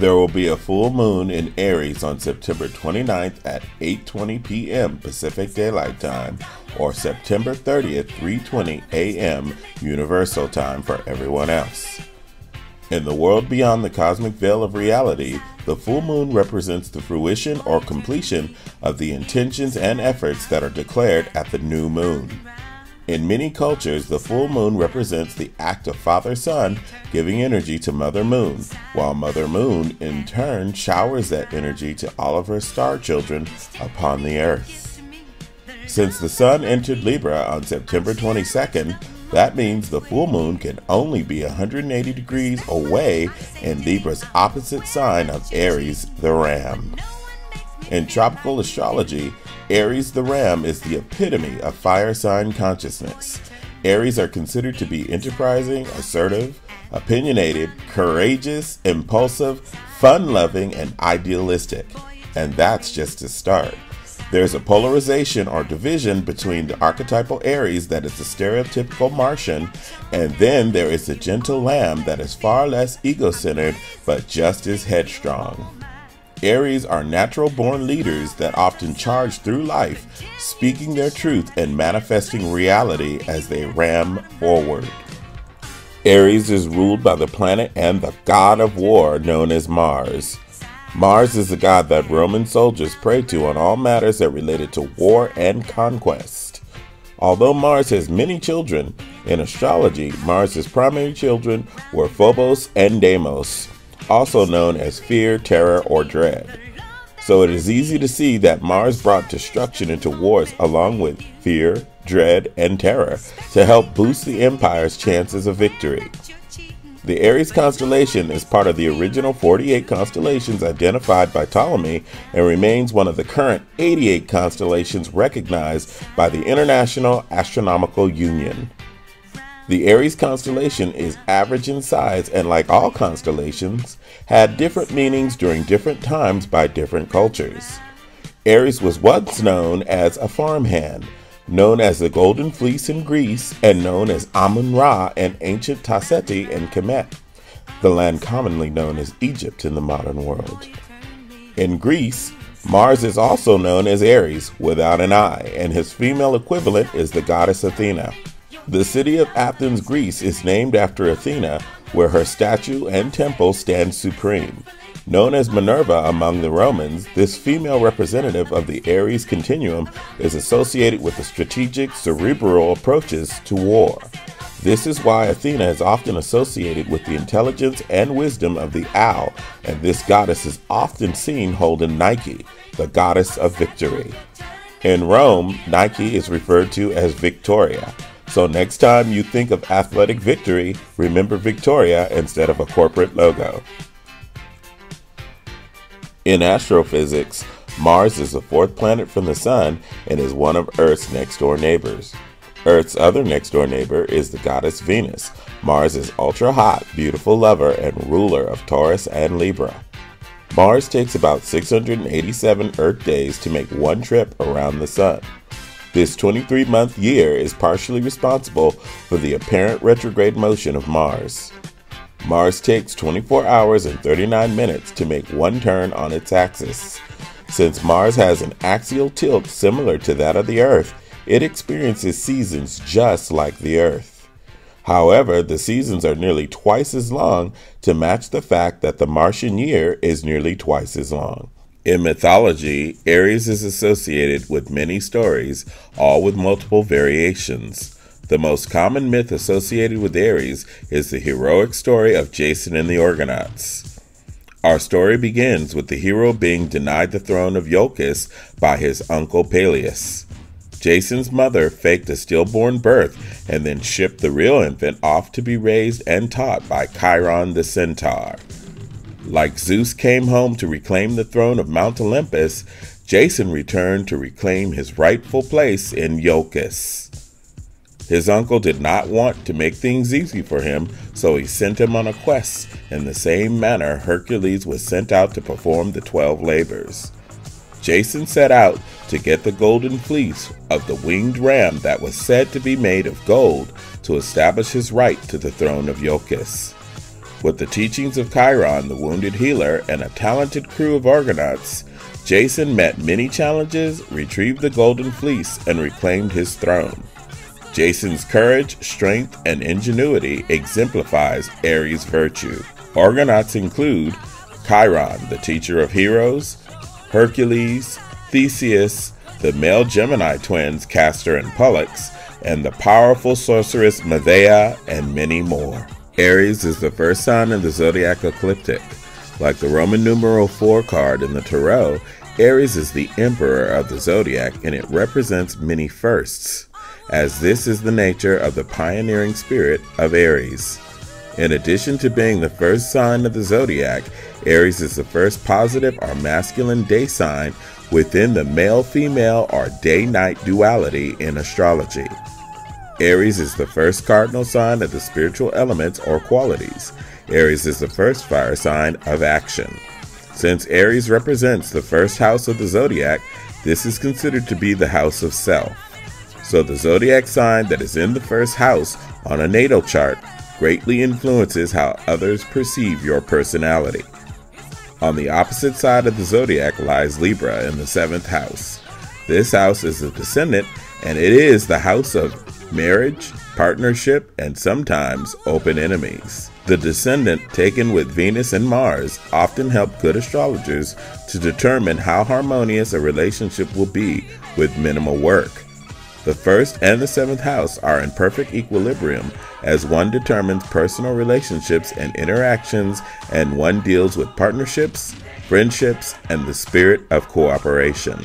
There will be a full moon in Aries on September 29th at 8:20 p.m. Pacific Daylight Time or September 30th, 3:20 a.m. Universal Time for everyone else. In the world beyond the cosmic veil of reality, the full moon represents the fruition or completion of the intentions and efforts that are declared at the new moon. In many cultures, the full moon represents the act of Father-Son giving energy to Mother Moon, while Mother Moon in turn showers that energy to all of her star children upon the earth. Since the Sun entered Libra on September 22nd, that means the full moon can only be 180 degrees away in Libra's opposite sign of Aries the Ram. In tropical astrology, Aries the Ram is the epitome of fire sign consciousness. Aries are considered to be enterprising, assertive, opinionated, courageous, impulsive, fun-loving, and idealistic. And that's just a start. There's a polarization or division between the archetypal Aries that is the stereotypical Martian, and then there is the gentle lamb that is far less ego-centered but just as headstrong. Aries are natural-born leaders that often charge through life, speaking their truth and manifesting reality as they ram forward. Aries is ruled by the planet and the god of war known as Mars. Mars is the god that Roman soldiers pray to on all matters that related to war and conquest. Although Mars has many children, in astrology, Mars' primary children were Phobos and Deimos, also known as fear, terror, or dread. So it is easy to see that Mars brought destruction into wars along with fear, dread, and terror to help boost the empire's chances of victory. The Aries constellation is part of the original 48 constellations identified by Ptolemy and remains one of the current 88 constellations recognized by the International Astronomical Union. The Aries constellation is average in size and, like all constellations, had different meanings during different times by different cultures. Aries was once known as a farmhand, known as the Golden Fleece in Greece, and known as Amun-Ra in ancient Tasseti and Kemet, the land commonly known as Egypt in the modern world. In Greece, Mars is also known as Aries without an I, and his female equivalent is the goddess Athena. The city of Athens, Greece is named after Athena, where her statue and temple stand supreme. Known as Minerva among the Romans, this female representative of the Aries continuum is associated with the strategic, cerebral approaches to war. This is why Athena is often associated with the intelligence and wisdom of the owl, and this goddess is often seen holding Nike, the goddess of victory. In Rome, Nike is referred to as Victoria. So next time you think of athletic victory, remember Victoria instead of a corporate logo. In astrophysics, Mars is the fourth planet from the Sun and is one of Earth's next-door neighbors. Earth's other next-door neighbor is the goddess Venus, Mars' ultra-hot, beautiful lover and ruler of Taurus and Libra. Mars takes about 687 Earth days to make one trip around the Sun. This 23-month year is partially responsible for the apparent retrograde motion of Mars. Mars takes 24 hours and 39 minutes to make one turn on its axis. Since Mars has an axial tilt similar to that of the Earth, it experiences seasons just like the Earth. However, the seasons are nearly twice as long to match the fact that the Martian year is nearly twice as long. In mythology, Aries is associated with many stories, all with multiple variations. The most common myth associated with Aries is the heroic story of Jason and the Argonauts. Our story begins with the hero being denied the throne of Iolcus by his uncle Peleus. Jason's mother faked a stillborn birth and then shipped the real infant off to be raised and taught by Chiron the centaur. Like Zeus came home to reclaim the throne of Mount Olympus, Jason returned to reclaim his rightful place in Iolcus. His uncle did not want to make things easy for him, so he sent him on a quest in the same manner Hercules was sent out to perform the 12 labors. Jason set out to get the golden fleece of the winged ram that was said to be made of gold to establish his right to the throne of Iolcus. With the teachings of Chiron, the wounded healer, and a talented crew of Argonauts, Jason met many challenges, retrieved the Golden Fleece, and reclaimed his throne. Jason's courage, strength, and ingenuity exemplifies Aries virtue. Argonauts include Chiron, the teacher of heroes, Hercules, Theseus, the male Gemini twins Castor and Pollux, and the powerful sorceress Medea, and many more. Aries is the first sign in the zodiac ecliptic. Like the Roman numeral 4 card in the Tarot, Aries is the emperor of the zodiac, and it represents many firsts, as this is the nature of the pioneering spirit of Aries. In addition to being the first sign of the zodiac, Aries is the first positive or masculine day sign within the male-female or day-night duality in astrology. Aries is the first cardinal sign of the spiritual elements or qualities. Aries is the first fire sign of action. Since Aries represents the first house of the zodiac, this is considered to be the house of self. So the zodiac sign that is in the first house on a natal chart greatly influences how others perceive your personality. On the opposite side of the zodiac lies Libra in the 7th house. This house is the descendant, and it is the house of marriage, partnership, and sometimes open enemies. The descendant, taken with Venus and Mars, often help good astrologers to determine how harmonious a relationship will be with minimal work. The 1st and the 7th house are in perfect equilibrium, as one determines personal relationships and interactions, and one deals with partnerships, friendships, and the spirit of cooperation.